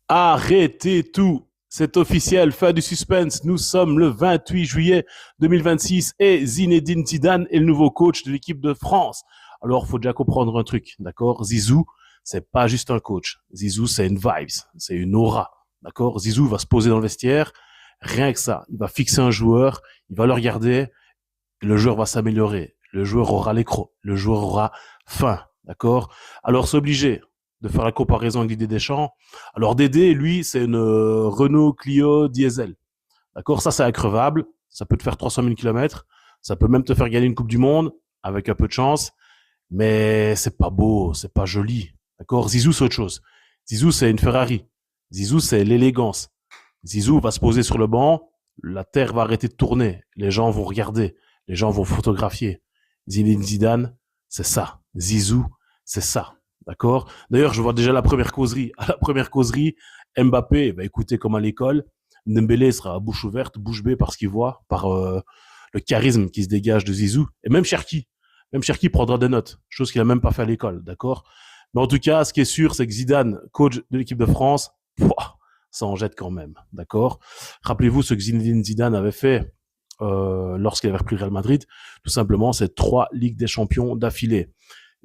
Arrêtez tout. C'est officiel, fin du suspense. Nous sommes le 28 juillet 2026 et Zinedine Zidane est le nouveau coach de l'équipe de France. Alors, il faut déjà comprendre un truc, d'accord? Zizou, c'est pas juste un coach. Zizou, c'est une vibes, c'est une aura, d'accord? Zizou va se poser dans le vestiaire, rien que ça. Il va fixer un joueur, il va le regarder, le joueur va s'améliorer, le joueur aura l'écran, le joueur aura faim, d'accord? Alors, c'est obligé de faire la comparaison avec Didier Deschamps. Alors, Dédé, lui, c'est une Renault Clio diesel, d'accord? Ça, c'est increvable, ça peut te faire 300 000 kilomètres, ça peut même te faire gagner une Coupe du Monde, avec un peu de chance, mais c'est pas beau, c'est pas joli, d'accord? Zizou, c'est autre chose. Zizou, c'est une Ferrari. Zizou, c'est l'élégance. Zizou va se poser sur le banc, la terre va arrêter de tourner, les gens vont regarder, les gens vont photographier. Zinedine Zidane, c'est ça. Zizou, c'est ça. D'accord? D'ailleurs, je vois déjà la première causerie. À la première causerie, Mbappé va écouter comme à l'école. Dembélé sera à bouche ouverte, bouche bée par ce qu'il voit, par le charisme qui se dégage de Zizou. Et même Cherki. Même Cherki prendra des notes, chose qu'il a même pas fait à l'école. D'accord? Mais en tout cas, ce qui est sûr, c'est que Zidane, coach de l'équipe de France, pouah, ça en jette quand même, d'accord? Rappelez-vous ce que Zinedine Zidane avait fait lorsqu'il avait repris le Real Madrid. Tout simplement, c'est 3 Ligues des Champions d'affilée.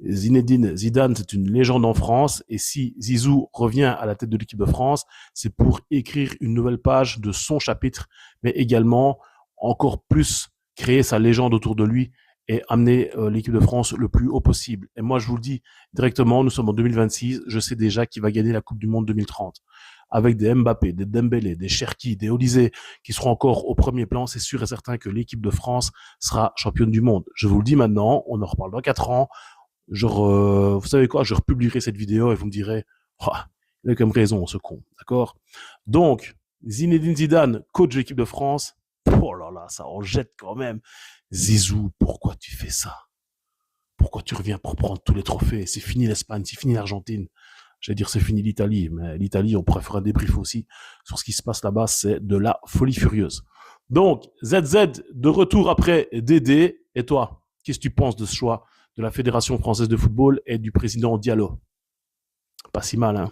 Zinedine Zidane, c'est une légende en France, et si Zizou revient à la tête de l'équipe de France, c'est pour écrire une nouvelle page de son chapitre, mais également encore plus créer sa légende autour de lui et amener l'équipe de France le plus haut possible. Et moi, je vous le dis directement, nous sommes en 2026, je sais déjà qui va gagner la Coupe du Monde 2030. Avec des Mbappé, des Dembélé, des Cherki, des Olysée qui seront encore au premier plan, c'est sûr et certain que l'équipe de France sera championne du monde. Je vous le dis maintenant, on en reparle dans 4 ans. Genre, vous savez quoi, je republierai cette vidéo et vous me direz, oh, il a comme raison, ce con, d'accord? Donc, Zinedine Zidane, coach de l'équipe de France, oh là là, ça en jette quand même. Zizou, pourquoi tu fais ça? Pourquoi tu reviens pour prendre tous les trophées? C'est fini l'Espagne, c'est fini l'Argentine. J'allais dire c'est fini l'Italie, mais l'Italie, on pourrait faire un débrief aussi sur ce qui se passe là-bas, c'est de la folie furieuse. Donc, ZZ de retour après Dédé. Et toi, qu'est-ce que tu penses de ce choix de la Fédération française de football et du président Diallo? Pas si mal, hein?